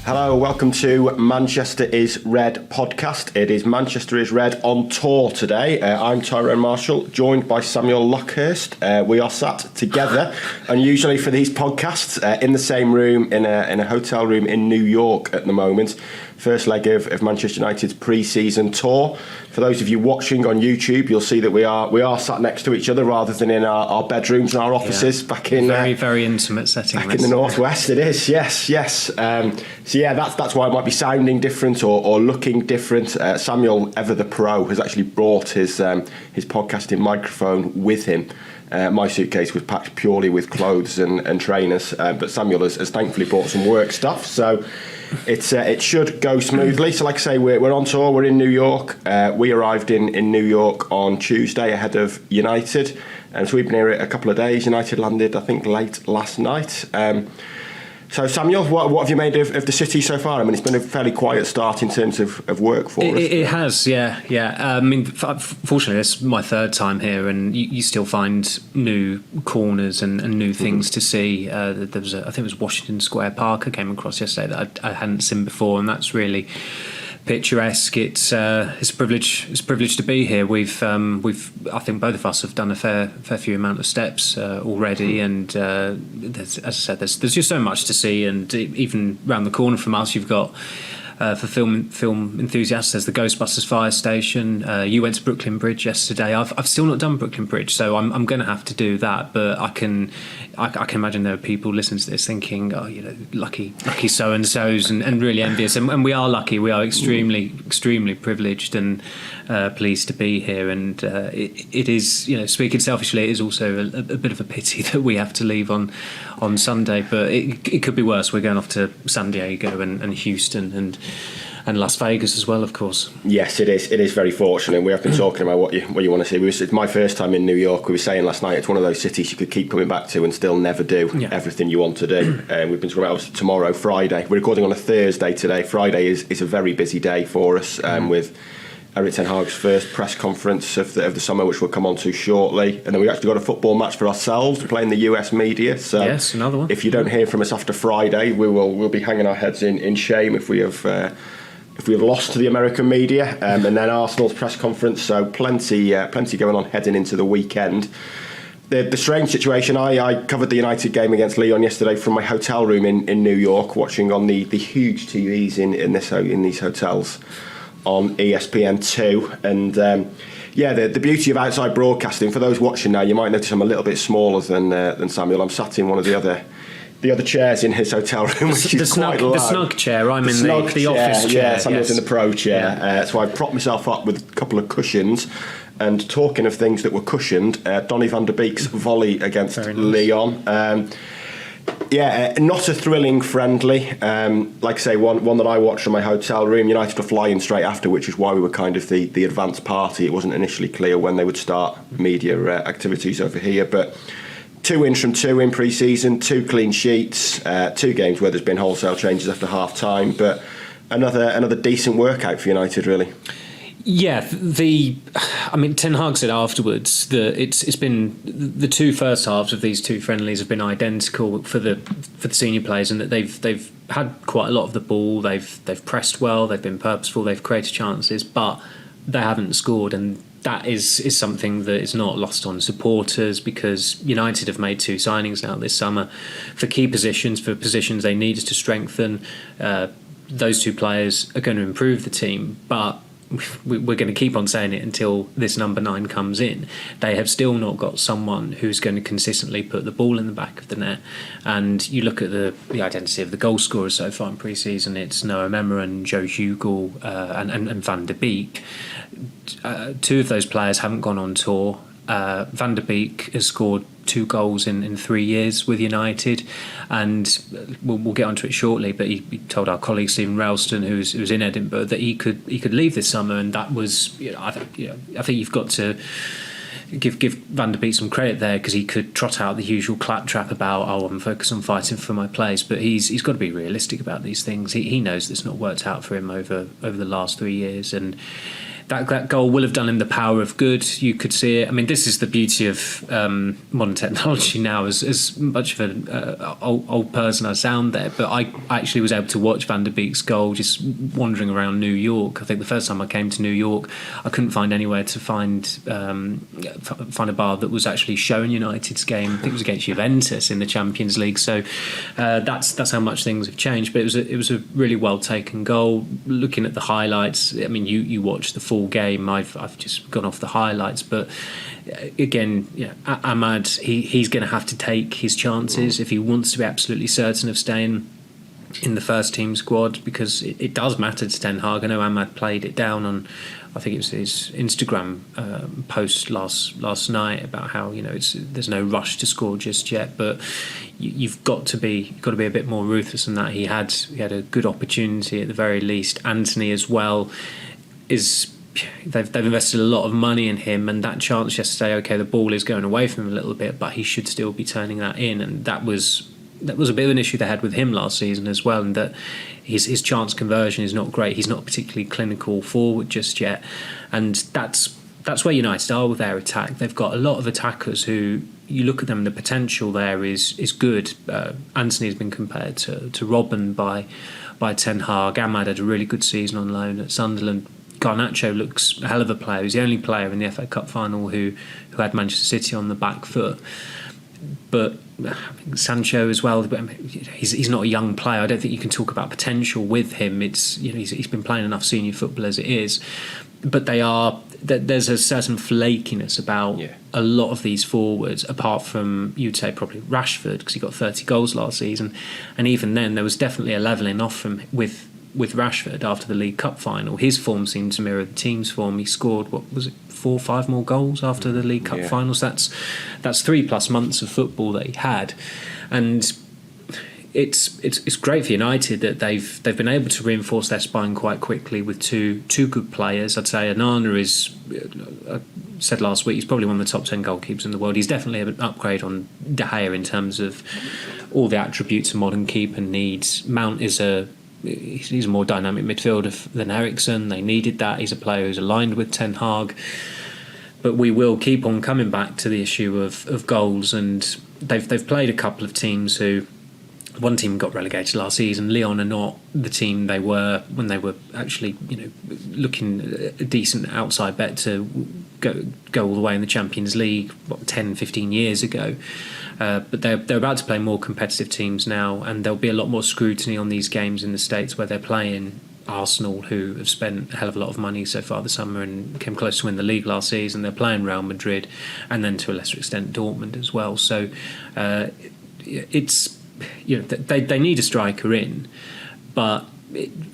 Hello, welcome to Manchester is Red podcast. It is Manchester is Red on tour today. I'm Tyrone Marshall, joined by Samuel Luckhurst. We are sat together, unusually for these podcasts, in the same room in a hotel room in New York at the moment. First leg of Manchester United's pre-season tour. For those of you watching on YouTube, you'll see that we are sat next to each other rather than in our bedrooms and our offices back in very intimate setting. Back in the northwest, it is. Yes. So yeah, that's why it might be sounding different or looking different. Samuel, ever the pro, has actually brought his podcasting microphone with him. My suitcase was packed purely with clothes and trainers, but Samuel has thankfully brought some work stuff. So it should go smoothly. So like I say, we're on tour. We're in New York. We arrived in New York on Tuesday ahead of United, and so we've been here a couple of days. United landed, I think, late last night. So Samuel, what have you made of the city so far? I mean, it's been a fairly quiet start in terms of work for us. It has, yeah. I mean, fortunately, it's my third time here, and you still find new corners and new things to see. There was I think it was Washington Square Park I came across yesterday that I hadn't seen before, and that's really picturesque. It's a privilege. It's a privilege to be here. We've I think both of us have done a fair few amount of steps already, and as I said, there's just so much to see. And even round the corner from us, you've got for film enthusiasts, there's the Ghostbusters fire station. You went to Brooklyn Bridge yesterday. I've still not done Brooklyn Bridge, so I'm going to have to do that. But I can imagine there are people listening to this thinking, oh, lucky so and so's, and really envious. And we are lucky. We are extremely privileged and pleased to be here. And it is, speaking selfishly, it is also a bit of a pity that we have to leave on Sunday. But it could be worse. We're going off to San Diego and Houston and Las Vegas as well, of course. Yes, it is. It is very fortunate. We have been talking about what you want to see. It's my first time in New York. We were saying last night it's one of those cities you could keep coming back to and still never do everything you want to do. We've been talking about tomorrow, Friday. We're recording on a Thursday today. Friday is a very busy day for us with Erik ten Hag's first press conference of the summer, which we'll come on to shortly. And then we actually got a football match for ourselves, playing the US media. So yes, another one. If you don't hear from us after Friday, we'll be hanging our heads in shame if we have lost to the American media. And then Arsenal's press conference. So plenty going on heading into the weekend. The strange situation, I covered the United game against Lyon yesterday from my hotel room in New York, watching on the huge TVs in these hotels on ESPN2, and the beauty of outside broadcasting. For those watching now, you might notice I'm a little bit smaller than Samuel. I'm sat in one of the other chairs in his hotel room, which is quite low. The snug chair. I'm in the office chair. Yeah, Samuel's in the pro chair. So I propped myself up with a couple of cushions. And talking of things that were cushioned, Donny van der Beek's volley against Lyon. Not a thrilling friendly. Like I say, one that I watched from my hotel room. United were flying straight after, which is why we were kind of the advanced party. It wasn't initially clear when they would start media activities over here, but 2 wins from 2 in pre-season, 2 clean sheets, 2 games where there's been wholesale changes after half-time, but another decent workout for United, really. Yeah, Ten Hag said afterwards that it's been the 2 first halves of these 2 friendlies have been identical for the senior players, and that they've had quite a lot of the ball. They've pressed well. They've been purposeful. They've created chances, but they haven't scored, and that is something that is not lost on supporters, because United have made 2 signings now this summer for key positions, for positions they needed to strengthen. Those 2 players are going to improve the team, but we're going to keep on saying it until this number 9 comes in. They have still not got someone who's going to consistently put the ball in the back of the net. And you look at the identity of the goal scorers so far in pre-season, it's Noah Memmer, Joe Hugel and Van der Beek. 2 of those players haven't gone on tour. Van der Beek has scored 2 goals in 3 years with United, and we'll get onto it shortly, but he told our colleague Steven Railston, who's in Edinburgh, that he could leave this summer, and that was I think you've got to give Van der Beek some credit there, because he could trot out the usual claptrap about, I'm focused on fighting for my place, but he's got to be realistic about these things. He knows it's not worked out for him over the last 3 years, and that goal will have done him the power of good. You could see it. I mean, this is the beauty of modern technology now. As much of an old person I sound there, but I actually was able to watch Van der Beek's goal just wandering around New York. I think the first time I came to New York, I couldn't find anywhere to find a bar that was actually showing United's game. I think it was against Juventus in the Champions League. So that's how much things have changed. But it was a really well taken goal. Looking at the highlights, I mean, you watched the full game. I've just gone off the highlights, but again, Ahmad, he's going to have to take his chances if he wants to be absolutely certain of staying in the first team squad, because it does matter to Ten Hag. I know Ahmad played it down on, I think it was his Instagram post last night about how there's no rush to score just yet, but you've got to be a bit more ruthless than that. He had a good opportunity at the very least. Anthony as well they've invested a lot of money in him, and that chance yesterday, okay, the ball is going away from him a little bit, but he should still be turning that in, and that was a bit of an issue they had with him last season as well, and that his chance conversion is not great. He's not particularly clinical forward just yet, and that's where United are with their attack. They've got a lot of attackers who, you look at them, the potential there is good. Anthony's been compared to Robben by Ten Hag. Ahmad had a really good season on loan at Sunderland. Garnacho looks a hell of a player. He's the only player in the FA Cup final who had Manchester City on the back foot. But Sancho as well, he's not a young player. I don't think you can talk about potential with him. It's he's been playing enough senior football as it is. But there's a certain flakiness about a lot of these forwards, apart from, you'd say probably Rashford, because he got 30 goals last season, and even then there was definitely a levelling off with Rashford after the League Cup final. His form seemed to mirror the team's form. He scored, 4 or 5 more goals after the League Cup finals. That's 3+ months of football that he had, and it's great for United that they've been able to reinforce their spine quite quickly with two good players. I'd say Onana is, I said last week, he's probably one of the top 10 goalkeepers in the world. He's definitely an upgrade on De Gea in terms of all the attributes a modern keeper needs. Mount is he's a more dynamic midfielder than Eriksen. They needed that. He's a player who's aligned with Ten Hag. But we will keep on coming back to the issue of goals, and they've played a couple of teams who, one team got relegated last season. Lyon are not the team they were when they were actually looking a decent outside bet to go all the way in the Champions League 10-15 years ago. But they're about to play more competitive teams now, and there'll be a lot more scrutiny on these games in the States, where they're playing Arsenal, who have spent a hell of a lot of money so far this summer and came close to win the league last season. They're playing Real Madrid, and then to a lesser extent Dortmund as well. So it's they need a striker in, but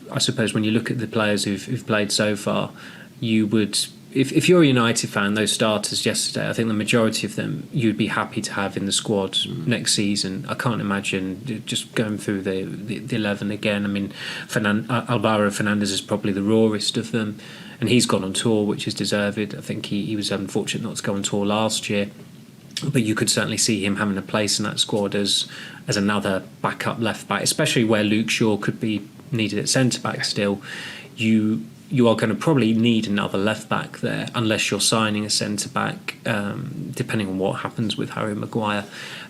I suppose when you look at the players who've played so far, you would, if you're a United fan, those starters yesterday, I think the majority of them you'd be happy to have in the squad next season. I can't imagine just going through the 11 again. I mean, Alvaro Fernandes is probably the rawest of them, and he's gone on tour, which is deserved. I think he was unfortunate not to go on tour last year, but you could certainly see him having a place in that squad as another backup left back, especially where Luke Shaw could be needed at centre back still. You are going to probably need another left back there, unless you're signing a centre back, depending on what happens with Harry Maguire.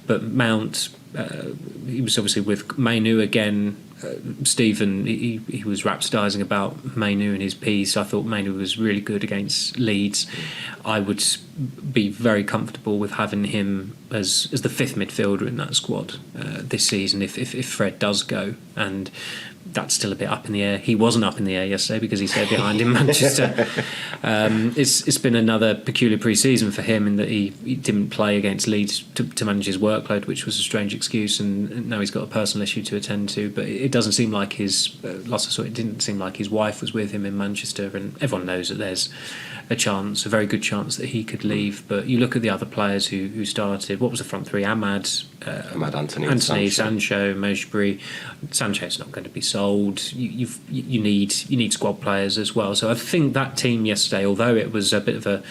But Mount, he was obviously with Mainu again. Stephen, he was rhapsodising about Mainu in his piece. I thought Mainu was really good against Leeds. I would be very comfortable with having him as the fifth midfielder in that squad this season if Fred does go, and that's still a bit up in the air. He wasn't up in the air yesterday because he stayed behind in Manchester. It's been another peculiar pre-season for him in that he didn't play against Leeds to manage his workload, which was a strange excuse, and now he's got a personal issue to attend to. But it doesn't seem like it didn't seem like his wife was with him in Manchester, and everyone knows that there's a very good chance that he could leave. But you look at the other players who started. What was the front three? Ahmad, Anthony, Sancho, Mejbri. Sancho's not going to be sold. You need squad players as well. So I think that team yesterday, although it was a bit of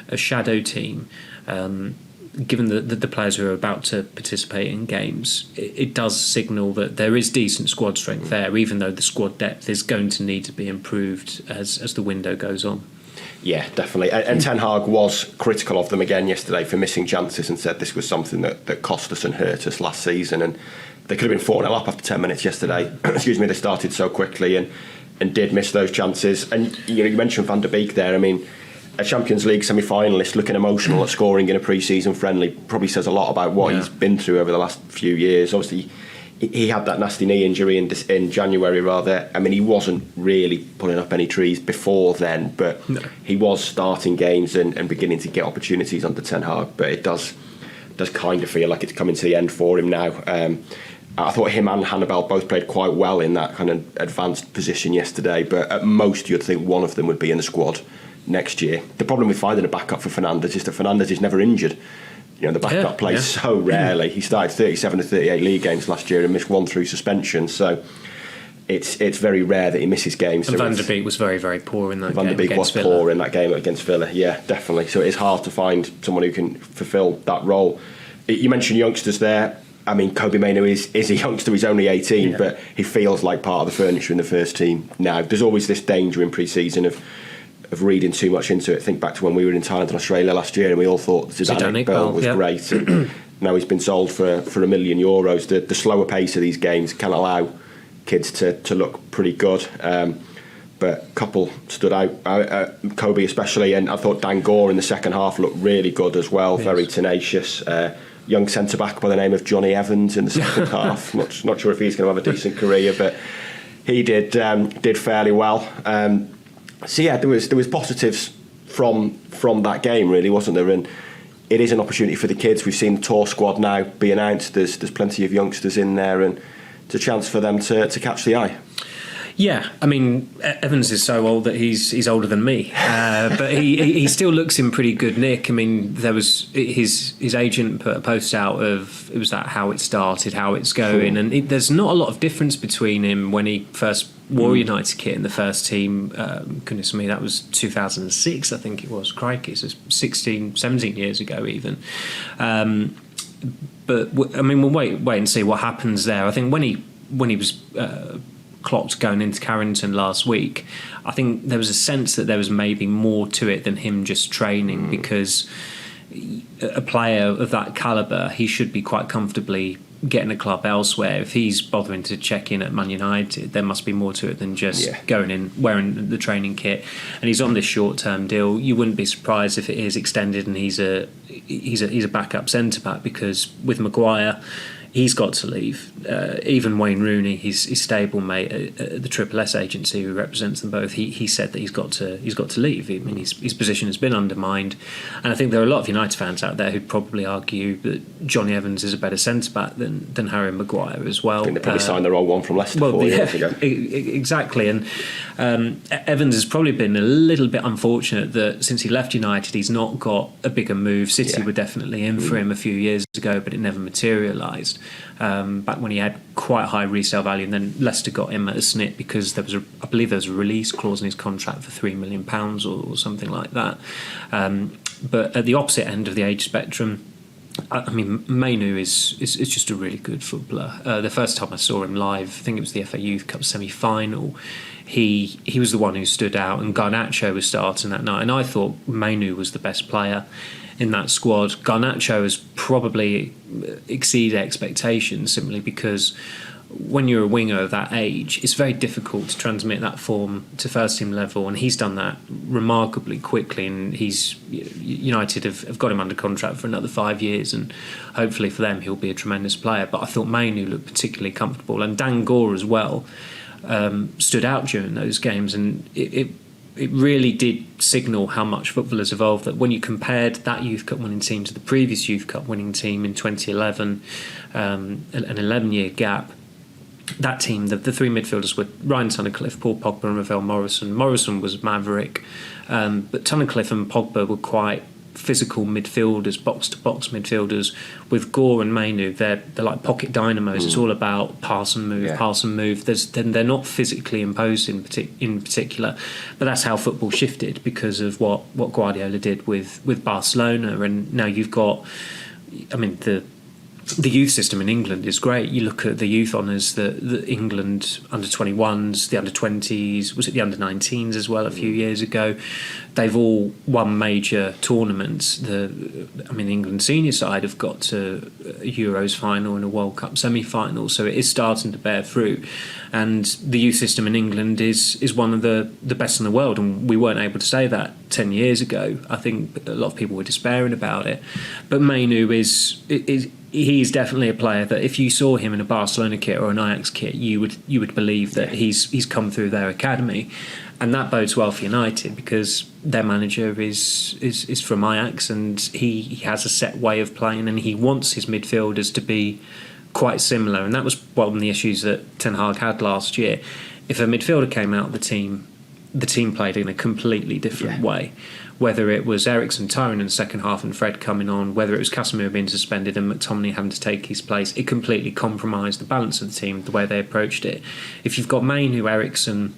a shadow team, given the players who are about to participate in games, it does signal that there is decent squad strength there, even though the squad depth is going to need to be improved as the window goes on. Yeah, definitely. And Ten Hag was critical of them again yesterday for missing chances and said this was something that cost us and hurt us last season. And they could have been 4-0 up after 10 minutes yesterday. Excuse me, they started so quickly and did miss those chances. And you mentioned Van der Beek there. I mean, a Champions League semi-finalist looking emotional at scoring in a pre-season friendly probably says a lot about what he's been through over the last few years. Obviously, he had that nasty knee injury in January, rather. I mean, he wasn't really pulling up any trees before then, but he was starting games and beginning to get opportunities under Ten Hag. But it does kind of feel like it's coming to the end for him now. I thought him and Hannibal both played quite well in that kind of advanced position yesterday, but at most you'd think one of them would be in the squad next year. The problem with finding a backup for Fernandes is that Fernandes is never injured. The backup plays so rarely. He started 37 to 38 league games last year and missed one through suspension. So it's very rare that he misses games. And Van der Beek was very, very poor in that game. Van der Beek was poor in that game against Villa. Yeah, definitely. So it's hard to find someone who can fulfil that role. You mentioned youngsters there. I mean, Kobbie Mainoo is a youngster. He's only 18, but he feels like part of the furniture in the first team now. There's always this danger in pre-season of reading too much into it. Think back to when we were in Thailand and Australia last year and we all thought Zidane Iqbal was great, and now he's been sold for €1 million. The slower pace of these games can allow kids to look pretty good, but a couple stood out, Kobbie especially, and I thought Dan Gore in the second half looked really good as well. Very tenacious. Young centre-back by the name of Johnny Evans in the second half. Not sure if he's going to have a decent career, but he did fairly well. So yeah, there was positives from that game, really, wasn't there? And it is an opportunity for the kids. We've seen the tour squad now be announced. There's plenty of youngsters in there, and it's a chance for them to catch the eye. Yeah, I mean, Evans is so old that he's older than me, but he still looks in pretty good nick. I mean, there was his agent put a post out of it was that how it started, how it's going, and there's not a lot of difference between him when he first wore United kit in the first team. Goodness me, that was 2006, I think it was. Crikey, so 16, 17 years ago even. But I mean, we'll wait and see what happens there. I think when he was clocked going into Carrington last week, I think there was a sense that there was maybe more to it than him just training, because a player of that calibre, he should be quite comfortably getting a club elsewhere. If he's bothering to check in at Man United, there must be more to it than just going in wearing the training kit. And he's on this short-term deal. You wouldn't be surprised if it is extended and he's a backup centre-back, because with Maguire, he's got to leave. Even Wayne Rooney, his stablemate at the Triple S agency who represents them both, he said that he's got to leave. I mean, his position has been undermined, and I think there are a lot of United fans out there who'd probably argue that Johnny Evans is a better centre back than Harry Maguire as well. I think they probably signed the wrong one from Leicester 4 years ago. Exactly, and Evans has probably been a little bit unfortunate that since he left United, he's not got a bigger move. City were definitely in for him a few years ago, but it never materialised. Back when he had quite high resale value, and then Leicester got him at a snip because I believe there was a release clause in his contract for £3 million or something like that. But at the opposite end of the age spectrum, I mean, Mainoo is just a really good footballer. The first time I saw him live, I think it was the FA Youth Cup semi-final, he was the one who stood out, and Garnacho was starting that night, and I thought Mainoo was the best player in that squad. Garnacho has probably exceeded expectations simply because when you're a winger of that age, it's very difficult to transmit that form to first team level, and he's done that remarkably quickly, and United have got him under contract for another 5 years, and hopefully for them he'll be a tremendous player. But I thought Mainoo looked particularly comfortable, and Dan Gore as well stood out during those games, and it really did signal how much football has evolved, that when you compared that Youth Cup winning team to the previous Youth Cup winning team in 2011, an 11-year gap, that team, the three midfielders were Ryan Tunnicliffe, Paul Pogba and Ravel Morrison. Morrison was maverick, but Tunnicliffe and Pogba were quite physical midfielders, box-to-box midfielders. With Gore and Mainoo, they're like pocket dynamos. It's all about pass and move. They're not physically imposing in particular, but that's how football shifted because of what Guardiola did with Barcelona. And now you've got, I mean, the youth system in England is great. You look at the youth honours, the England under-21s, the under-20s, was it the under-19s as well a few years ago? They've all won major tournaments. The England senior side have got to a Euros final and a World Cup semi-final, so it is starting to bear fruit. And the youth system in England is one of the best in the world, and we weren't able to say that 10 years ago. I think a lot of people were despairing about it. But Mainu he's definitely a player that if you saw him in a Barcelona kit or an Ajax kit, you would believe that he's come through their academy, and that bodes well for United because their manager is from Ajax, and he has a set way of playing, and he wants his midfielders to be quite similar, and that was one of the issues that Ten Hag had last year. If a midfielder came out of the team played in a completely different way. Whether it was Eriksen, Tyrone in the second half and Fred coming on, whether it was Casemiro being suspended and McTominay having to take his place, it completely compromised the balance of the team, the way they approached it. If you've got Mainu, Eriksen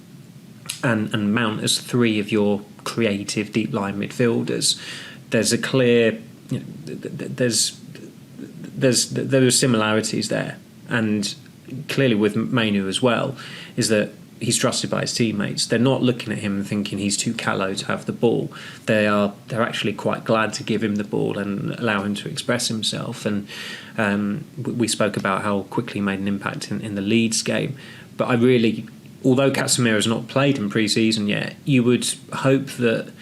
and Mount as three of your creative deep-line midfielders, there's a clear... there are similarities there. And clearly with Mainu as well, is that he's trusted by his teammates. They're not looking at him and thinking he's too callow to have the ball. They're actually quite glad to give him the ball and allow him to express himself. And we spoke about how quickly he made an impact in the Leeds game. But although Casemiro's not played in pre-season yet, you would hope that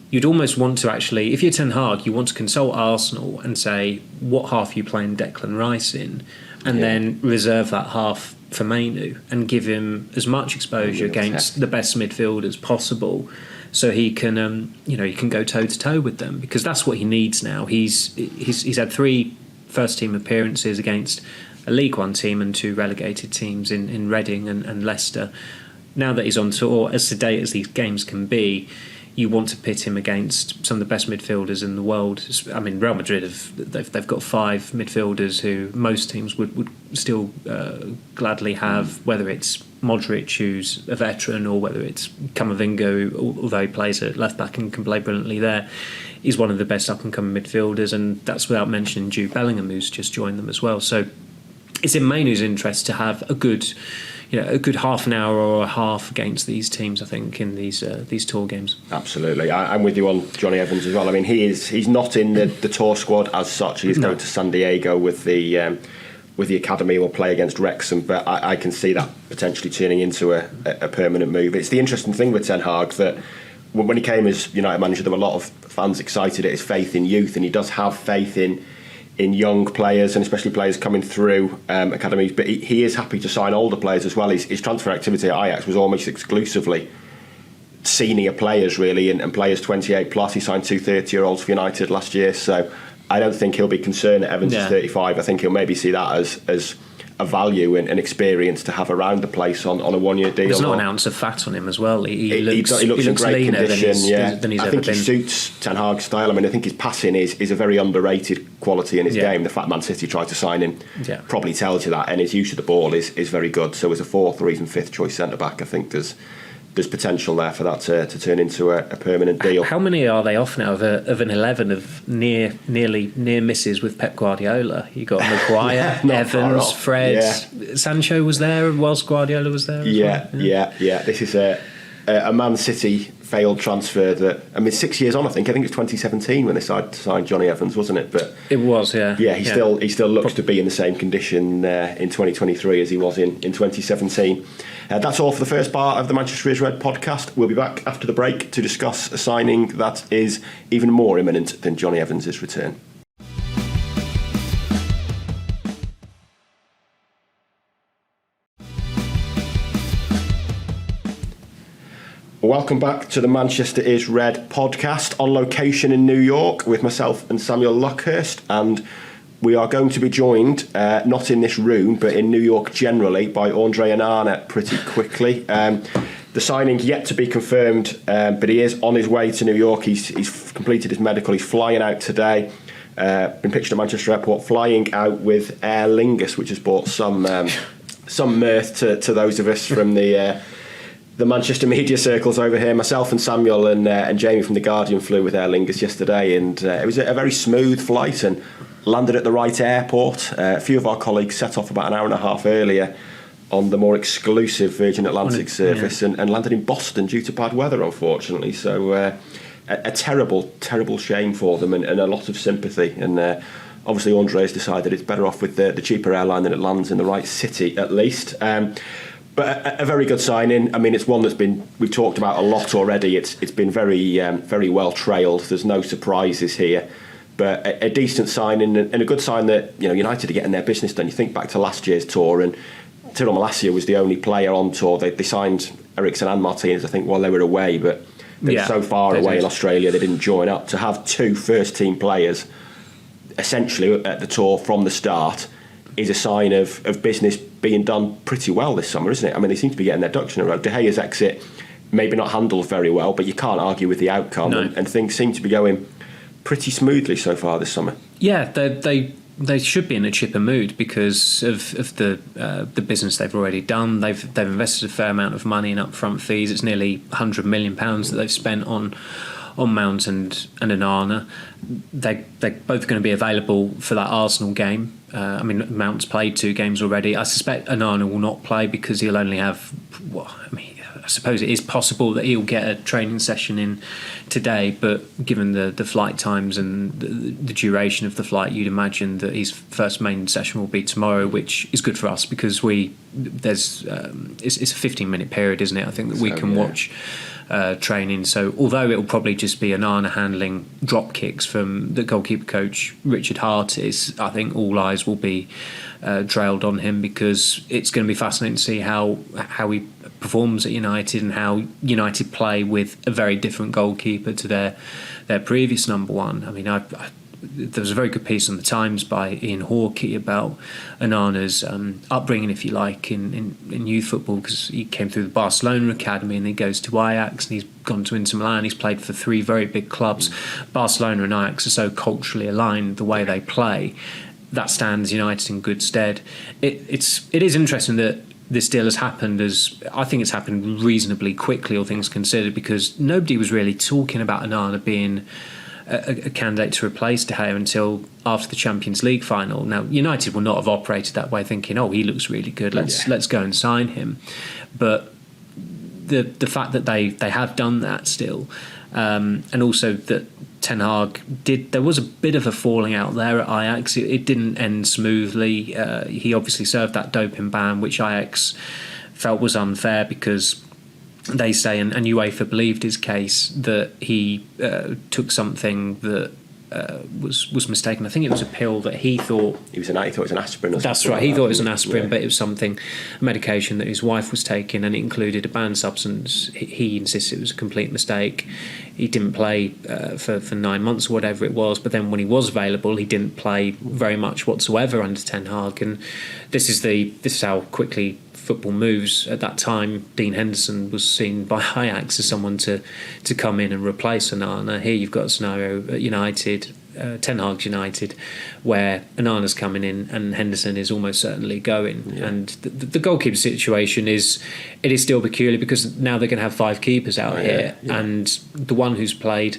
you'd almost want to actually, if you're Ten Hag, you want to consult Arsenal and say, what half are you playing Declan Rice in? And then reserve that half for Mainu and give him as much exposure against the best midfielders possible, so he can he can go toe to toe with them, because that's what he needs now. He's had 3 first team appearances against a League One team and 2 relegated teams in Reading and Leicester. Now that he's on tour, as sedate as these games can be, you want to pit him against some of the best midfielders in the world. I mean, Real Madrid they've got 5 midfielders who most teams would still gladly have, whether it's Modric, who's a veteran, or whether it's Camavinga, although he plays at left back and can play brilliantly there. He's one of the best up and coming midfielders, and that's without mentioning Jude Bellingham, who's just joined them as well. So it's in Mainu's interest to have a good half an hour or a half against these teams, I think, in these tour games. Absolutely. I'm with you on Johnny Evans as well. I mean, he's not in the tour squad as such. He's going to San Diego with the academy. Will play against Wrexham, but I can see that potentially turning into a permanent move. It's the interesting thing with Ten Hag that when he came as United manager, there were a lot of fans excited at his faith in youth, and he does have faith in young players, and especially players coming through academies, but he is happy to sign older players as well. His transfer activity at Ajax was almost exclusively senior players, really, and players 28 plus. He signed 2 30-year-olds for United last year, so I don't think he'll be concerned that Evans is 35. I think he'll maybe see that as a value and experience to have around the place on a 1-year deal. There's not an ounce of fat on him as well. He looks in great condition. Than he's I ever think been. he suits Ten Hag's style. I mean, I think his passing is a very underrated quality in his game. The fact Man City tried to sign him probably tells you that, and his use of the ball is very good. So as a 4th or even 5th choice centre back, I think there's potential there for that to turn into a permanent deal. How many are they off now of an 11 of near misses with Pep Guardiola? You got Maguire, Evans, Fred, Sancho was there whilst Guardiola was there. This is a Man City failed transfer that, I mean, 6 years on. I think it's 2017 when they decided to sign Johnny Evans, wasn't it? But it was, he still looks to be in the same condition in 2023 as he was in 2017. That's all for the first part of the Manchester is Red podcast. We'll be back after the break to discuss a signing that is even more imminent than Johnny Evans' return. Welcome back to the Manchester is Red podcast, on location in New York with myself and Samuel Luckhurst, and we are going to be joined, not in this room, but in New York generally, by Andre Onana pretty quickly. The signing yet to be confirmed, but he is on his way to New York. He's completed his medical. He's flying out today. Been pictured at Manchester Airport, flying out with Aer Lingus, which has brought some mirth to those of us from the the Manchester media circles over here. Myself and Samuel and Jamie from The Guardian flew with Aer Lingus yesterday, and it was a very smooth flight and landed at the right airport. A few of our colleagues set off about an hour and a half earlier on the more exclusive Virgin Atlantic service, and landed in Boston due to bad weather, unfortunately. So a terrible, terrible shame for them, and a lot of sympathy. And obviously Andre has decided it's better off with the cheaper airline than it lands in the right city, at least. But a very good signing. I mean, it's one we've talked about a lot already. It's been very well trailed. There's no surprises here. But a decent signing, and a good sign that United are getting their business done. You think back to last year's tour, and Tyrone Marshall was the only player on tour. They signed Eriksen and Martinez, I think, while they were away, but they were so far away in Australia they didn't join up. To have two first-team players essentially at the tour from the start is a sign of business being done pretty well this summer, isn't it? I mean, they seem to be getting their ducks in a row. De Gea's exit, maybe not handled very well, but you can't argue with the outcome, and things seem to be going pretty smoothly so far this summer. Yeah, they should be in a chipper mood because of the business they've already done. They've invested a fair amount of money in upfront fees. It's nearly £100 million that they've spent on Mount and Onana. They're both going to be available for that Arsenal game. I mean, Mount's played 2 games already. I suspect Onana will not play because he'll only have. I suppose it is possible that he'll get a training session in today, but given the flight times and the duration of the flight, you'd imagine that his first main session will be tomorrow, which is good for us because it's a 15-minute period, isn't it? I think that we can watch training. So although it will probably just be Onana handling drop kicks from the goalkeeper coach Richard Hartis, I think all eyes will be trailed on him because it's going to be fascinating to see how he performs at United and how United play with a very different goalkeeper to their previous number one. I mean, there was a very good piece on the Times by Ian Hawkey about Onana's upbringing, if you like, in youth football, because he came through the Barcelona academy and then he goes to Ajax and he's gone to Inter Milan. He's played for 3 very big clubs. Barcelona and Ajax are so culturally aligned, the way they play, that stands United in good stead. It is interesting that this deal has happened I think it's happened reasonably quickly, all things considered, because nobody was really talking about Onana being a candidate to replace De Gea until after the Champions League final. Now, United will not have operated that way, thinking, "Oh, he looks really good. Let's go and sign him." But the fact that they have done that still, and also that Ten Hag there was a bit of a falling out there at Ajax. It didn't end smoothly. He obviously served that doping ban, which Ajax felt was unfair because they say, and UEFA believed his case, that he took something that was mistaken. I think it was a pill that he thought he thought it was an aspirin. That's right. He thought it was an aspirin, but it was a medication that his wife was taking, and it included a banned substance. He insisted it was a complete mistake. He didn't play for 9 months or whatever it was. But then when he was available, he didn't play very much whatsoever under Ten Hag. And this is how quickly football moves. At that time, Dean Henderson was seen by Ajax as someone to come in and replace Onana. Here you've got a scenario at United, Ten Hag's United, where Onana's coming in and Henderson is almost certainly going. Yeah. And the goalkeeper situation is still peculiar because now they're going to have 5 keepers out here, and the one who's played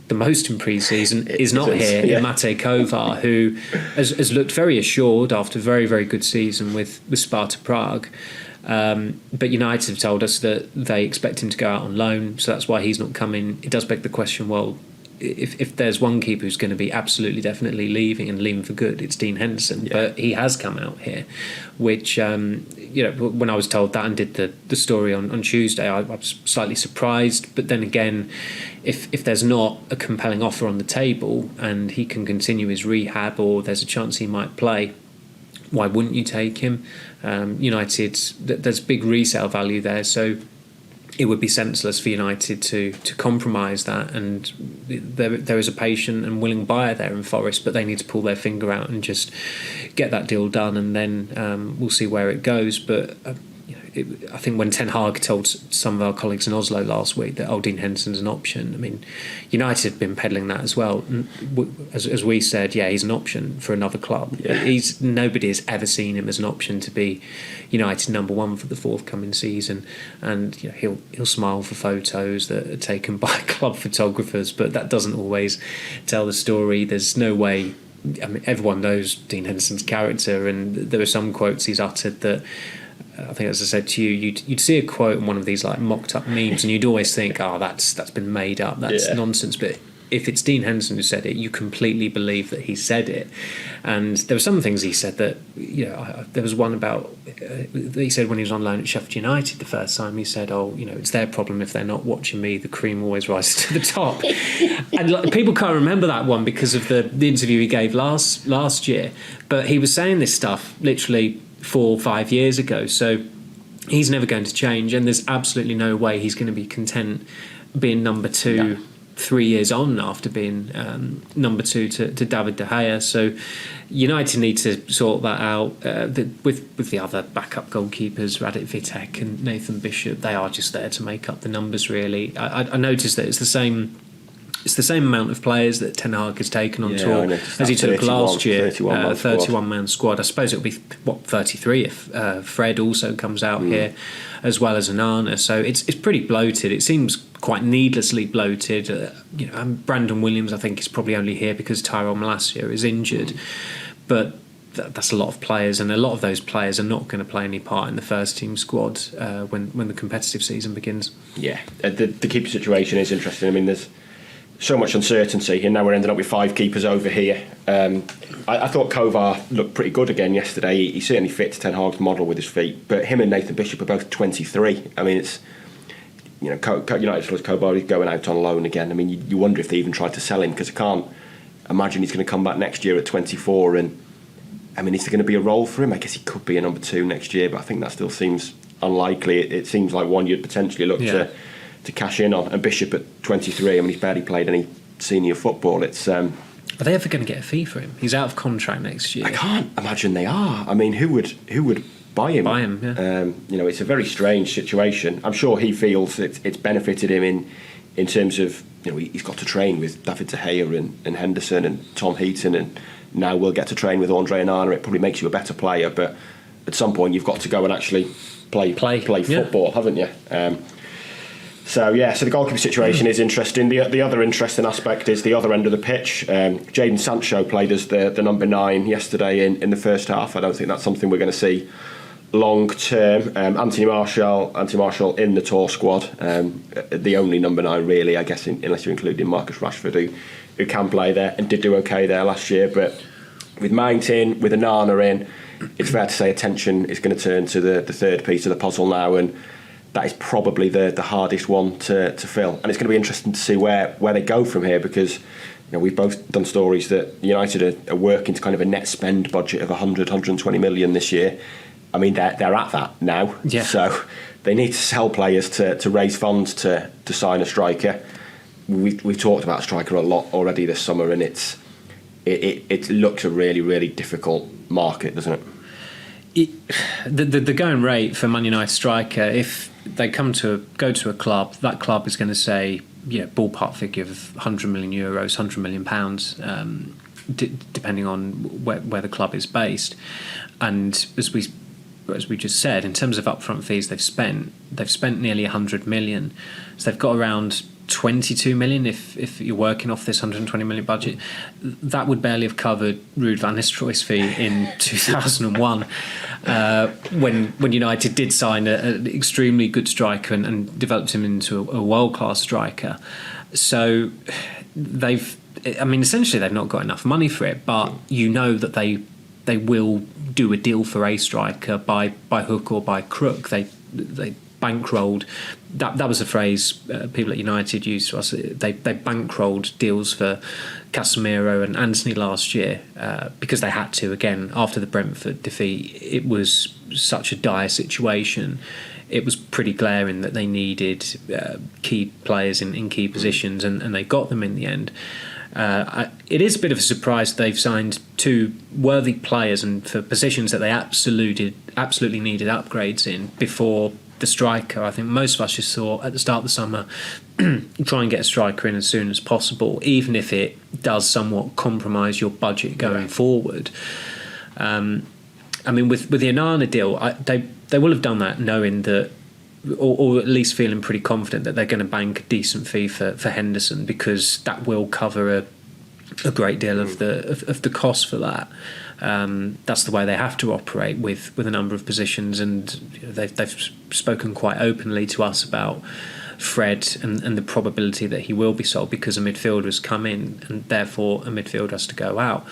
the most in pre-season is not here. Mate Kovar, who has looked very assured after a very, very good season with Sparta Prague. But United have told us that they expect him to go out on loan, so that's why he's not coming. It does beg the question, well, if there's one keeper who's going to be absolutely definitely leaving and leaving for good, it's Dean Henderson. But he has come out here, which when I was told that and did the story on Tuesday, I was slightly surprised. But then again, if there's not a compelling offer on the table and he can continue his rehab, or there's a chance he might play, why wouldn't you take him? United, there's big resale value there, so it would be senseless for United to compromise that, and there is a patient and willing buyer there in Forest, but they need to pull their finger out and just get that deal done, and then we'll see where it goes. But I think when Ten Hag told some of our colleagues in Oslo last week that Dean Henderson's an option, I mean, United have been peddling that as well. As we said, he's an option for another club. Yeah. Nobody has ever seen him as an option to be United number one for the forthcoming season, and he'll smile for photos that are taken by club photographers, but that doesn't always tell the story. There's no way. I mean, everyone knows Dean Henderson's character, and there were some quotes he's uttered that I think, as I said to you, you'd see a quote in one of these like mocked up memes, and you'd always think, that's been made up, that's nonsense. But if it's Dean Henderson who said it, you completely believe that he said it. And there were some things he said that, there was one about he said when he was on loan at Sheffield United the first time, he said, it's their problem if they're not watching me, the cream always rises to the top. And people can't remember that one because of the interview he gave last year, but he was saying this stuff literally 4 or 5 years ago, so he's never going to change, and there's absolutely no way he's going to be content being number two 3 years on after being number two to David De Gea. So United need to sort that out with the other backup goalkeepers, Radek Vitek and Nathan Bishop. They are just there to make up the numbers, really. I noticed that it's the same amount of players that Ten Hag has taken on tour as he took last year, 31-man squad. I suppose it'll be 33 if Fred also comes out here, as well as Onana. So it's pretty bloated. It seems quite needlessly bloated. Brandon Williams, I think, is probably only here because Tyrone Marshall is injured, but that's a lot of players, and a lot of those players are not going to play any part in the first team squad when the competitive season begins. Yeah, the keeper situation is interesting. I mean, there's so much uncertainty, and now we're ending up with 5 keepers over here. I thought Kovar looked pretty good again yesterday. He certainly fits Ten Hag's model with his feet, but him and Nathan Bishop are both 23. I mean, it's United plus Kovar is going out on loan again. I mean, you wonder if they even tried to sell him, because I can't imagine he's going to come back next year at 24. And I mean, is there going to be a role for him? I guess he could be a number 2 next year, but I think that still seems unlikely. It seems like one you'd potentially look to cash in on. And Bishop at 23, I mean, he's barely played any senior football. It's are they ever going to get a fee for him? He's out of contract next year. I can't imagine they are. I mean, who would buy him? It's a very strange situation. I'm sure he feels it's benefited him in terms of, he's got to train with David De Gea and Henderson and Tom Heaton, and now we'll get to train with Andre Onana. It probably makes you a better player, but at some point you've got to go and actually play football, haven't you? So the goalkeeper situation is interesting. The other interesting aspect is the other end of the pitch. Jadon Sancho played as the number 9 yesterday in the first half. I don't think that's something we're going to see long term. Anthony Marshall in the tour squad, the only number 9 really, I guess, unless you're including Marcus Rashford, who can play there and did do okay there last year. But with Mount in, with Onana in, it's fair to say attention is going to turn to the third piece of the puzzle now, and that is probably the hardest one to fill. And it's going to be interesting to see where they go from here, because we've both done stories that United are working to kind of a net spend budget of 120 million this year. I mean, they're at that now. Yeah. So they need to sell players to raise funds to sign a striker. We've talked about a striker a lot already this summer, and it looks a really, really difficult market, doesn't it? The going rate for Man United striker, if they go to a club, that club is going to say, ballpark figure of 100 million euros, 100 million pounds, depending on where the club is based. And as we just said, in terms of upfront fees they've spent nearly 100 million. So they've got around 22 million if you're working off this 120 million budget. That would barely have covered Ruud van Nistelrooy's fee in 2001 when United did sign an extremely good striker and developed him into a world-class striker. So essentially they've not got enough money for it, but that they will do a deal for a striker by hook or by crook. They bankrolled. That was a phrase people at United used to us. They bankrolled deals for Casemiro and Antony last year because they had to. Again, after the Brentford defeat, it was such a dire situation. It was pretty glaring that they needed key players in key positions, and they got them in the end. It is a bit of a surprise they've signed two worthy players and for positions that they absolutely needed upgrades in before the striker. I think most of us just thought at the start of the summer, try and get a striker in as soon as possible, even if it does somewhat compromise your budget going forward. I mean, with the Onana deal, they will have done that knowing that, or at least feeling pretty confident that they're going to bank a decent fee for Henderson, because that will cover a great deal of the cost for that. That's the way they have to operate with a number of positions, and they've spoken quite openly to us about Fred and the probability that he will be sold because a midfielder has come in and therefore a midfielder has to go out.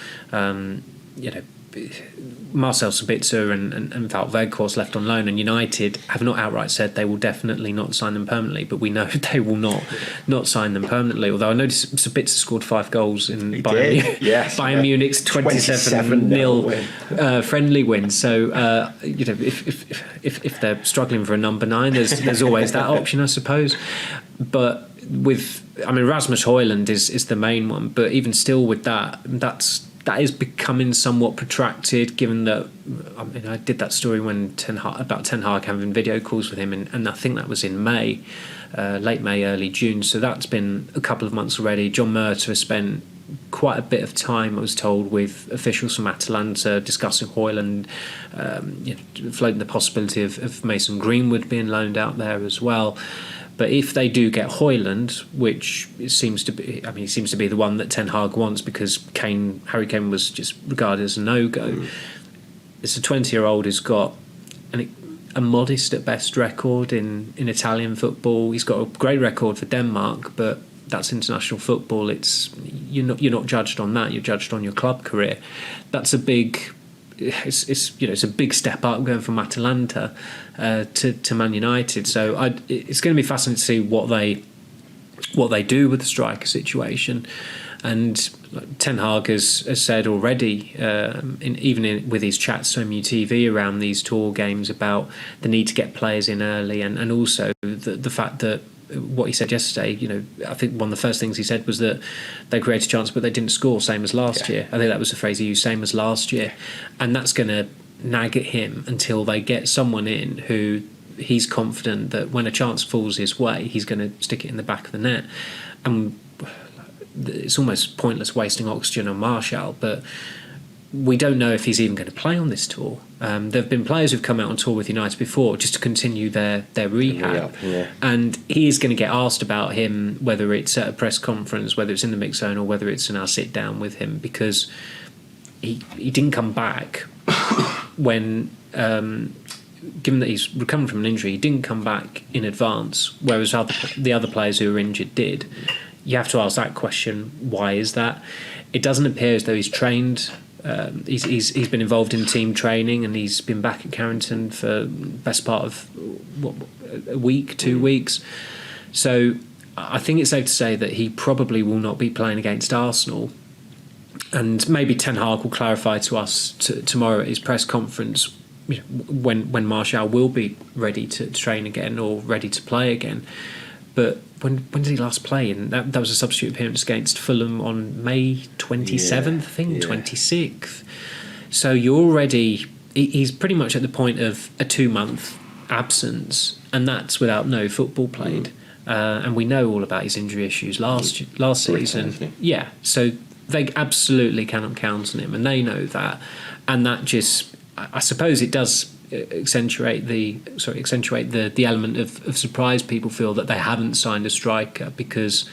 Marcel Sabitzer and Wout Weghorst left on loan, and United have not outright said they will definitely not sign them permanently, but we know they will not sign them permanently. Although I noticed Sabitzer scored 5 goals in Bayern Munich's 27-0 friendly win. So if they're struggling for a number 9, there's always that option, I suppose. But Rasmus Højlund is the main one, but even still with that is becoming somewhat protracted, given that I did that story when about Ten Hag having video calls with him, and I think that was in May, late May, early June. So that's been a couple of months already. John Murtough has spent quite a bit of time, I was told, with officials from Atalanta discussing Højlund, floating the possibility of Mason Greenwood being loaned out there as well. But if they do get Højlund, which seems to be the one that Ten Hag wants, because Harry Kane was just regarded as a no-go. It's a 20-year-old who's got a modest at best record in Italian football. He's got a great record for Denmark, but that's international football. You're not judged on that. You're judged on your club career. That's a big. It's a big step up going from Atalanta to Man United. So it's going to be fascinating to see what they do with the striker situation. And Ten Hag has said already, with his chats to MUTV around these tour games, about the need to get players in early, and also the fact that what he said yesterday, I think one of the first things he said was that they created a chance but they didn't score, same as last year. I think that was the phrase he used, same as last year. And that's going to nag at him until they get someone in who he's confident that when a chance falls his way, he's going to stick it in the back of the net. And it's almost pointless wasting oxygen on Marshall, but we don't know if he's even going to play on this tour. There have been players who've come out on tour with United before just to continue their rehab. And he is going to get asked about him, whether it's at a press conference, whether it's in the mix zone, or whether it's in our sit down with him, because he didn't come back when, given that he's recovering from an injury, he didn't come back in advance, whereas the other players who were injured did. You have to ask that question, why is that? It doesn't appear as though he's trained. He's been involved in team training, and he's been back at Carrington for the best part of a week, 2 weeks. So I think it's safe to say that he probably will not be playing against Arsenal. And maybe Ten Hag will clarify to us tomorrow at his press conference when Marshall will be ready to train again or ready to play again. But when did he last play? And that was a substitute appearance against Fulham on May 27th, I think, 26th. So he's pretty much at the point of a 2-month absence, and that's without no football played. And we know all about his injury issues last season. Yeah, so they absolutely cannot count on him, and they know that. And that just, I suppose it does accentuate the element of surprise people feel that they haven't signed a striker, because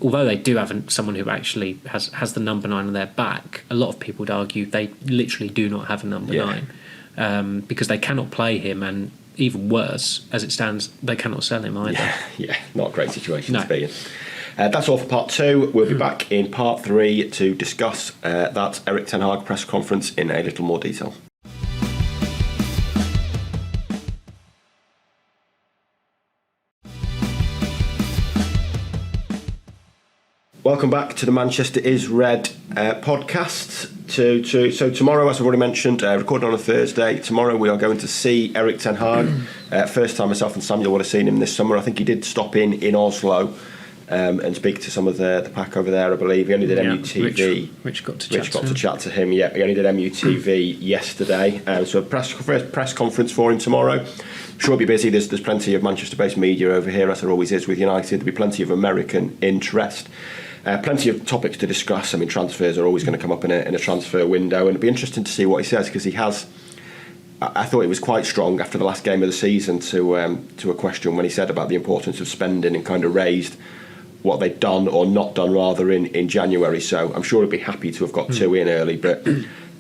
although they do have someone who actually has the number 9 on their back, a lot of people would argue they literally do not have a number 9 because they cannot play him, and even worse, as it stands, they cannot sell him either. Yeah, not a great situation to be in. That's all for part 2. We'll be back in part 3 to discuss that Erik Ten Hag press conference in a little more detail. Welcome back to the Manchester is Red podcast. So tomorrow, as I've already mentioned, recording on a Thursday, tomorrow we are going to see Erik Ten Hag. First time myself and Samuel would have seen him this summer. I think he did stop in Oslo and speak to some of the pack over there, I believe. He only did MUTV. Rich got to chat to him. Yeah, he only did MUTV yesterday. So first press conference for him tomorrow. Sure, it'll be busy. There's plenty of Manchester-based media over here, as there always is with United. There'll be plenty of American interest. Plenty of topics to discuss. I mean, transfers are always going to come up in a transfer window, and it'll be interesting to see what he says, because he has. I thought it was quite strong after the last game of the season to a question when he said about the importance of spending, and kind of raised what they'd done or not done rather in January. So I'm sure he'd be happy to have got two in early, but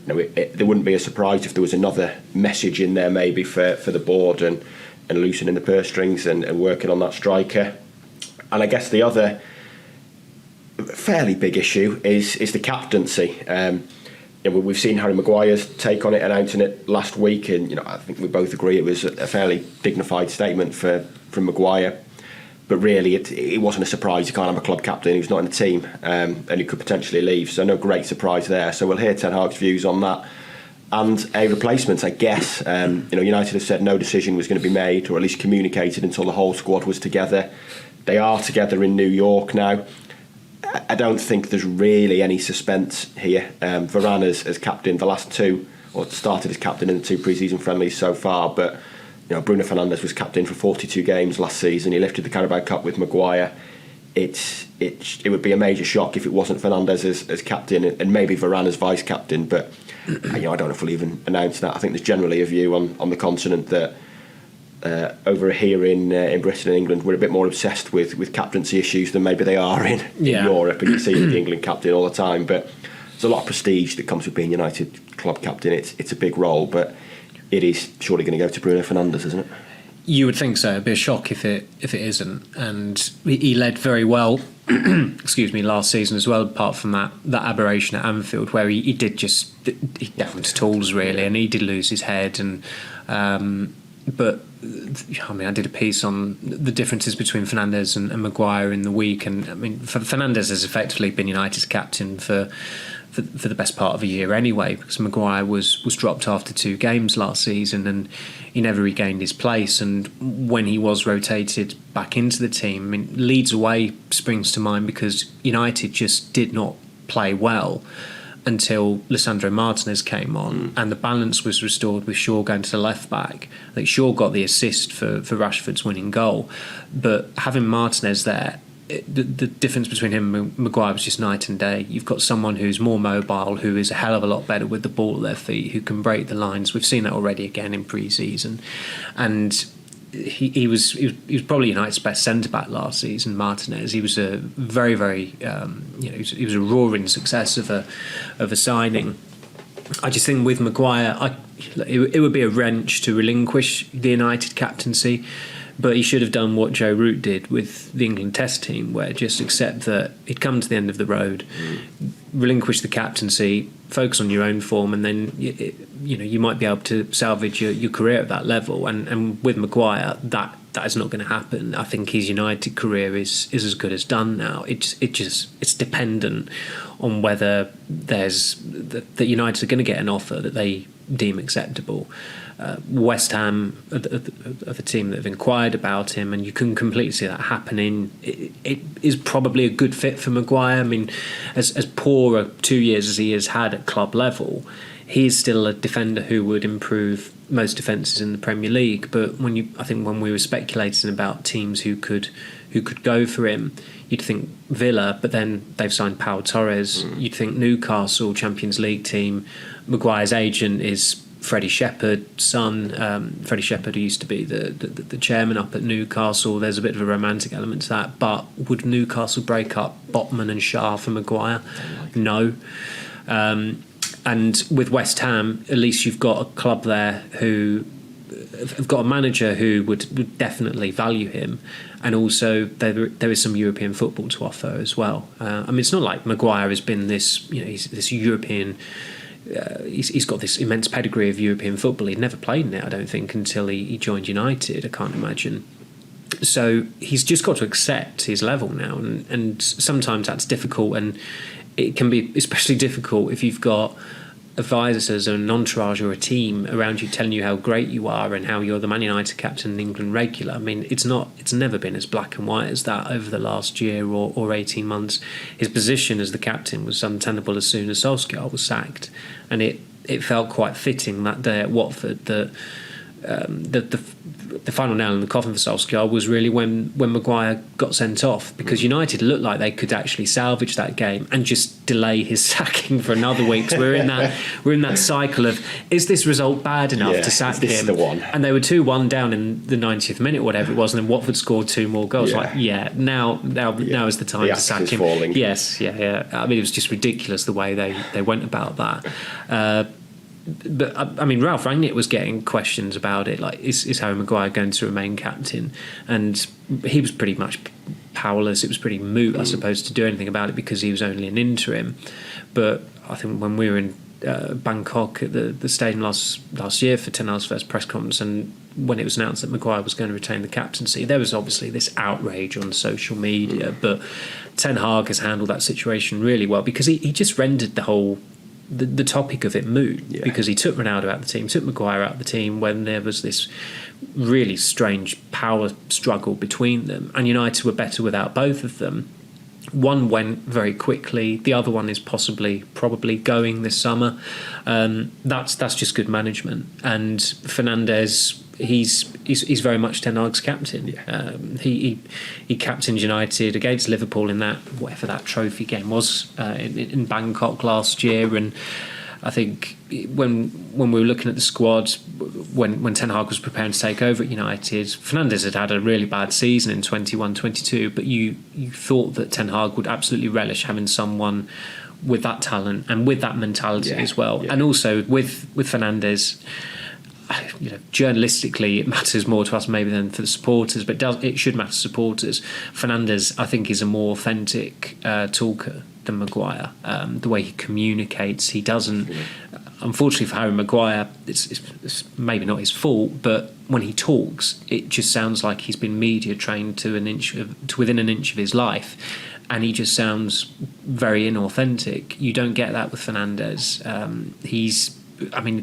there wouldn't be a surprise if there was another message in there maybe for the board and loosening the purse strings and working on that striker. And I guess the other fairly big issue is the captaincy. We've seen Harry Maguire's take on it, announcing it last week, and I think we both agree it was a fairly dignified statement from Maguire. But really, it wasn't a surprise. You can't have a club captain who's not in the team, and he could potentially leave. So no great surprise there. So we'll hear Ten Hag's views on that. And a replacement, I guess. United have said no decision was going to be made, or at least communicated, until the whole squad was together. They are together in New York now. I don't think there's really any suspense here. Varane has captained the last two, or started as captain in the two pre-season friendlies so far, but Bruno Fernandes was captain for 42 games last season. He lifted the Carabao Cup with Maguire. It would be a major shock if it wasn't Fernandes as captain and maybe Varane as vice captain, but I don't know if we'll even announce that. I think there's generally a view on the continent that over here in Britain and England, we're a bit more obsessed with captaincy issues than maybe they are in Europe, and you see the England captain all the time. But there's a lot of prestige that comes with being United club captain. It's a big role, but it is surely going to go to Bruno Fernandes, isn't it? You would think so. It'd be a shock if it isn't. And he led very well, last season as well. Apart from that aberration at Anfield, where he down to tools really, and he did lose his head. And but I did a piece on the differences between Fernandes and Maguire in the week, and Fernandes has effectively been United's captain for the best part of a year anyway, because Maguire was dropped after 2 games last season and he never regained his place. And when he was rotated back into the team, Leeds away springs to mind, because United just did not play well until Lisandro Martinez came on, and the balance was restored with Shaw going to the left back. I think Shaw got the assist for Rashford's winning goal, but having Martinez there, the difference between him and Maguire was just night and day. You've got someone who's more mobile, who is a hell of a lot better with the ball at their feet, who can break the lines. We've seen that already again in pre-season, and he was probably United's best centre back last season. Martinez, he was a very very he was a roaring success of a signing. I just think with Maguire, it would be a wrench to relinquish the United captaincy. But he should have done what Joe Root did with the England Test team, where just accept that he'd come to the end of the road, relinquish the captaincy, focus on your own form, and then you might be able to salvage your career at that level. And with Maguire, that is not going to happen. I think his United career is as good as done now. It's dependent on whether that United are going to get an offer that they deem acceptable. West Ham are the team that have inquired about him, and you can completely see that happening. It is probably a good fit for Maguire. As poor 2 years as he has had at club level, he is still a defender who would improve most defences in the Premier League. But I think when we were speculating about teams who could go for him, you'd think Villa, but then they've signed Pau Torres. You'd think Newcastle, Champions League team. Maguire's agent is Freddie Shepherd's son. Freddie Shepherd, who used to be the chairman up at Newcastle. There's a bit of a romantic element to that. But would Newcastle break up Botman and Shah for Maguire? No. And with West Ham, at least you've got a club there who have got a manager who would definitely value him, and also there is some European football to offer as well. It's not like Maguire has been this, he's this European. He's got this immense pedigree of European football. He'd never played in it, I don't think, until he joined United. I can't imagine. So he's just got to accept his level now, and sometimes that's difficult, and it can be especially difficult if you've got advisors or an entourage or a team around you telling you how great you are and how you're the Man United captain and England regular. I mean, it's never been as black and white as that over the last year or 18 months. His position as the captain was untenable as soon as Solskjaer was sacked, and it felt quite fitting that day at Watford that the final nail in the coffin for Solskjaer was really when Maguire got sent off, because United looked like they could actually salvage that game and just delay his sacking for another week. So we're in that cycle of, is this result bad enough to sack him? The one? And they were 2-1 down in the 90th minute or whatever it was, and then Watford scored 2 more goals. Now is the time to sack him. Falling. Yes, yeah. I mean, it was just ridiculous the way they went about that. But I mean, Ralph Rangnick was getting questions about it, like, is Harry Maguire going to remain captain? And he was pretty much powerless. It was pretty moot, I suppose, to do anything about it because he was only an interim. But I think when we were in Bangkok at the stadium last year for Ten Hag's first press conference, and when it was announced that Maguire was going to retain the captaincy, there was obviously this outrage on social media. But Ten Hag has handled that situation really well, because he just rendered the whole the topic of it moot, because he took Ronaldo out of the team, took Maguire out of the team when there was this really strange power struggle between them, and United were better without both of them. One went very quickly, the other one is probably going this summer. That's just good management. And Fernandes, he's very much Ten Hag's captain. He captained United against Liverpool in that, whatever that trophy game was, in Bangkok last year. And I think when we were looking at the squad, when Ten Hag was preparing to take over at United, Fernandes had a really bad season in 21-22, but you thought that Ten Hag would absolutely relish having someone with that talent and with that mentality as well. And also with Fernandes, you know, journalistically it matters more to us maybe than for the supporters, but it should matter to supporters. Fernandes, I think, is a more authentic talker than Maguire. The way he communicates, he doesn't. Unfortunately for Harry Maguire, it's maybe not his fault, but when he talks, it just sounds like he's been media trained to within an inch of his life, and he just sounds very inauthentic. You don't get that with Fernandes.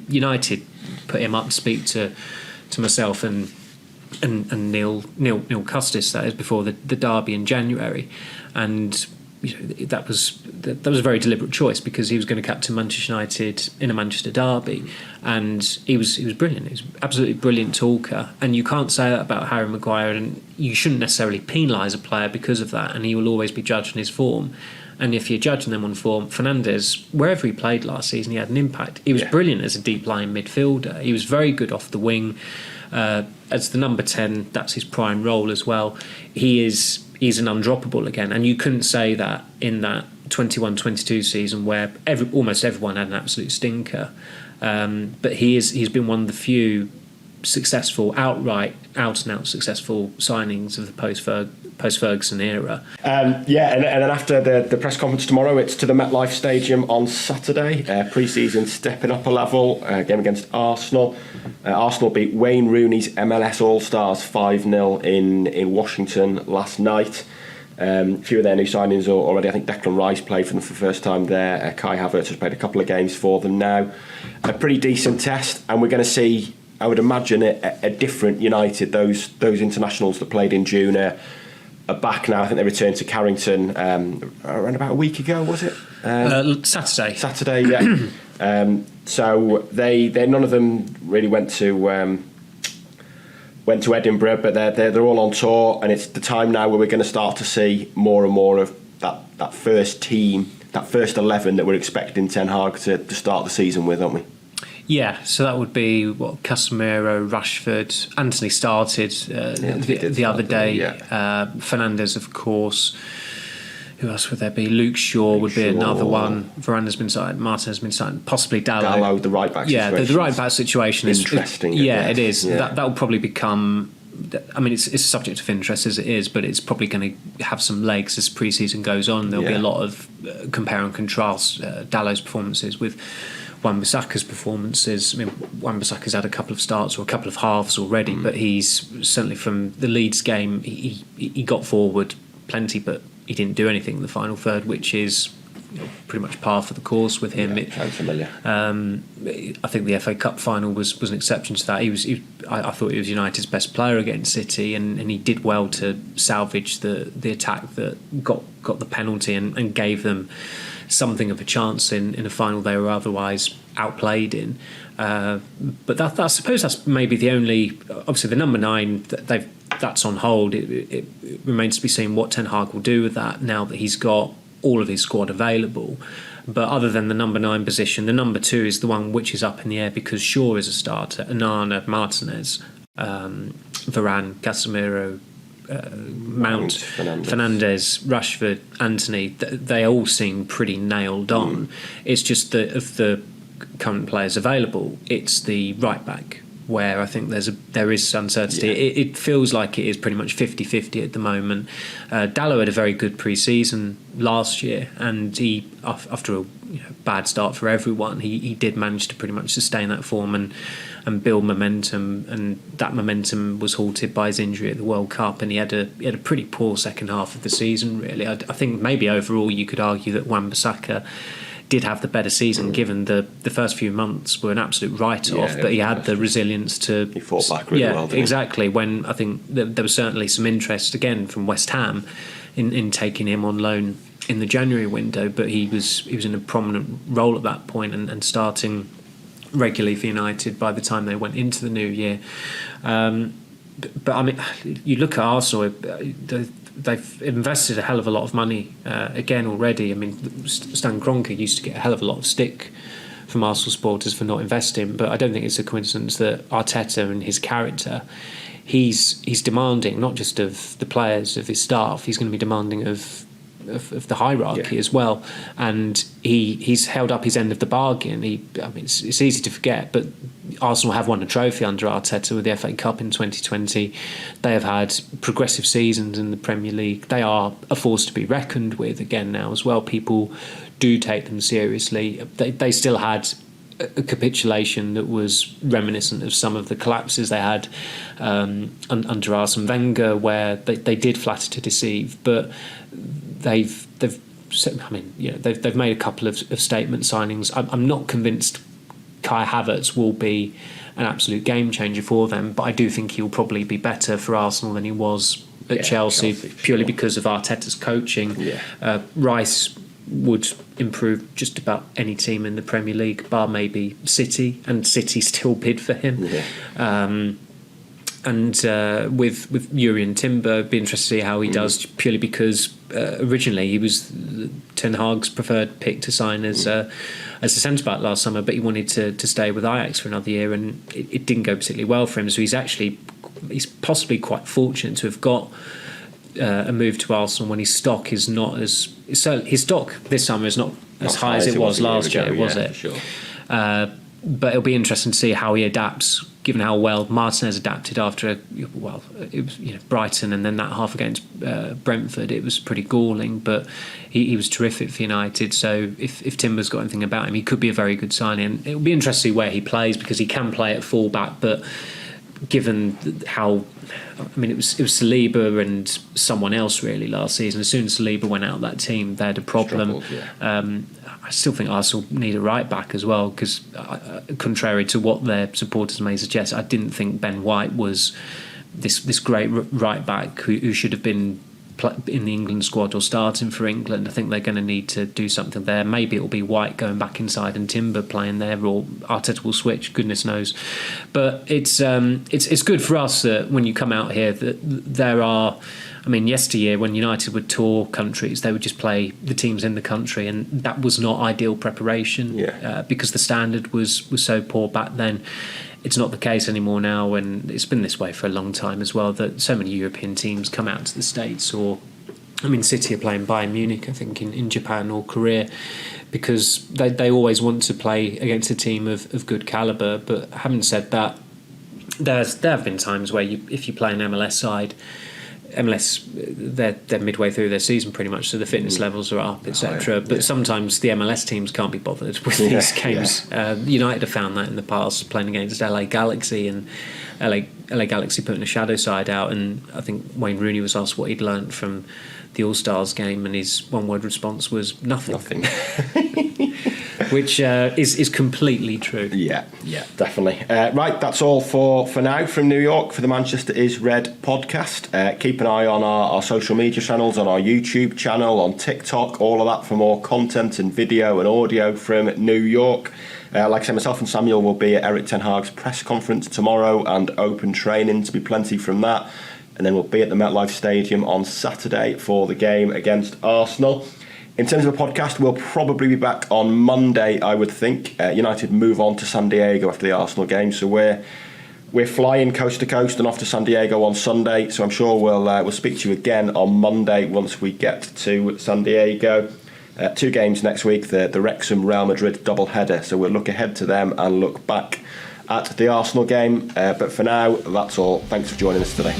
United put him up to speak to myself and Neil Custis, that is, before the derby in January, and you know, that was a very deliberate choice, because he was going to captain Manchester United in a Manchester derby, and he was brilliant. He was an absolutely brilliant talker, and you can't say that about Harry Maguire, and you shouldn't necessarily penalise a player because of that, and he will always be judged on his form. And if you're judging them on form, Fernandes, wherever he played last season, he had an impact. He was brilliant as a deep-lying midfielder. He was very good off the wing. As the number 10, that's his prime role as well. He's an undroppable again. And you couldn't say that in that 21-22 season where almost everyone had an absolute stinker. But he's been one of the few successful, out-and-out successful signings of the post-Ferguson era. And then after the press conference tomorrow, it's to the MetLife Stadium on Saturday. Pre-season stepping up a level, game against Arsenal. Arsenal beat Wayne Rooney's MLS All-Stars 5-0 in Washington last night. A few of their new signings already. I think Declan Rice played for them for the first time there. Kai Havertz has played a couple of games for them now. A pretty decent test, and we're going to see, I would imagine, a different United. Those internationals that played in June are back now. I think they returned to Carrington around about a week ago, was it? Saturday, yeah. So they none of them really went to Edinburgh, but they're all on tour, and it's the time now where we're going to start to see more and more of that first team, that first 11 that we're expecting Ten Hag to start the season with, aren't we? Yeah, so that would be Casemiro, Rashford. Anthony started the other day. Fernandes, of course. Who else would there be? Luke Shaw would be another one. Varane's been signed. Martin has been signed. Possibly Dalot. The right back situation. Yeah, the right back situation is interesting. It is. Yeah. That will probably become. I mean, it's a subject of interest as it is, but it's probably going to have some legs as pre-season goes on. There'll be a lot of compare and contrast Dalot's performances with Wan-Bissaka's performances. I mean, Wan-Bissaka's had a couple of starts or a couple of halves already, but he's certainly, from the Leeds game, he got forward plenty, but he didn't do anything in the final third, which is pretty much par for the course with him. Sounds familiar. I think the FA Cup final was an exception to that. I thought he was United's best player against City, and he did well to salvage the attack that got the penalty and gave them something of a chance in a final they were otherwise outplayed in. But I suppose that's maybe the only. Obviously, the number 9 that's on hold. It remains to be seen what Ten Hag will do with that now that he's got all of his squad available. But other than the number 9 position, the number 2 is the one which is up in the air because Shaw is a starter, Onana, Martinez, Varane, Casemiro, Mount, Fernandes, Rashford, Anthony. They all seem pretty nailed on. It's just that of the current players available, it's the right back where I think there is uncertainty. Yeah. It feels like it is pretty much 50-50 at the moment. Dalot had a very good pre-season last year, and he, after a bad start for everyone, he did manage to pretty much sustain that form and build momentum, and that momentum was halted by his injury at the World Cup, and he had a pretty poor second half of the season, really. I think maybe overall you could argue that Wan-Bissaka did have the better season, given the first few months were an absolute write-off, but he had the resilience to... He fought back really well, didn't he? Exactly, when I think there was certainly some interest, again, from West Ham in taking him on loan in the January window, but he was in a prominent role at that point and starting regularly for United by the time they went into the new year. But I mean, you look at Arsenal, they've invested a hell of a lot of money again already. I mean, Stan Kroenke used to get a hell of a lot of stick from Arsenal supporters for not investing, but I don't think it's a coincidence that Arteta and his character, he's demanding not just of the players, of his staff, he's going to be demanding of the hierarchy as well, and he's held up his end of the bargain. I mean, it's easy to forget, but Arsenal have won a trophy under Arteta with the FA Cup in 2020. They have had progressive seasons in the Premier League. They are a force to be reckoned with again now as well. People do take them seriously. They still had a capitulation that was reminiscent of some of the collapses they had under Arsene Wenger, where they did flatter to deceive, but they've made a couple of statement signings. I'm not convinced Kai Havertz will be an absolute game changer for them, but I do think he'll probably be better for Arsenal than he was at Chelsea purely because of Arteta's coaching. Rice would improve just about any team in the Premier League, bar maybe City, and City still bid for him. And with Jurrien Timber, it'd be interesting to see how he does, purely because originally he was Ten Hag's preferred pick to sign as a centre-back last summer, but he wanted to stay with Ajax for another year, and it didn't go particularly well for him. So he's possibly quite fortunate to have got a move to Arsenal when his stock is not as... So his stock this summer is not as high as it was last year, was it? For sure. But it'll be interesting to see how he adapts, given how well Martinez adapted after it was Brighton, and then that half against Brentford. It was pretty galling, but he was terrific for United. So if Timber's got anything about him, he could be a very good signing. And it'll be interesting to see where he plays, because he can play at full-back, but given how... I mean, it was Saliba and someone else really last season. As soon as Saliba went out of that team, they had a problem. I still think Arsenal need a right back as well, because contrary to what their supporters may suggest, I didn't think Ben White was this great right back who should have been in the England squad or starting for England. I think they're going to need to do something there. Maybe it'll be White going back inside and Timber playing there, or Arteta will switch, goodness knows. But it's good for us that when you come out here that there are... I mean, yesteryear when United would tour countries, they would just play the teams in the country, and that was not ideal preparation because the standard was so poor back then. It's not the case anymore now, and it's been this way for a long time as well, that so many European teams come out to the States, or, I mean, City are playing Bayern Munich, I think, in Japan or Korea, because they always want to play against a team of good calibre. But having said that, there have been times where if you play an MLS side, MLS, they're midway through their season pretty much, so the fitness levels are up, etc. But sometimes the MLS teams can't be bothered with these games. United have found that in the past, playing against LA Galaxy, and LA Galaxy putting a shadow side out. And I think Wayne Rooney was asked what he'd learnt from the All-Stars game, and his one-word response was nothing. Which is completely true. Yeah, definitely. Right, that's all for now from New York for the Manchester is Red podcast. Keep an eye on our social media channels, on our YouTube channel, on TikTok, all of that for more content and video and audio from New York. Like I said, myself and Samuel will be at Erik ten Hag's press conference tomorrow and open training to be plenty from that. And then we'll be at the MetLife Stadium on Saturday for the game against Arsenal. In terms of a podcast, we'll probably be back on Monday, I would think. United move on to San Diego after the Arsenal game, so we're flying coast to coast and off to San Diego on Sunday. So I'm sure we'll speak to you again on Monday once we get to San Diego. 2 games next week, the Wrexham Real Madrid double-header. So we'll look ahead to them and look back at the Arsenal game. But for now, that's all. Thanks for joining us today.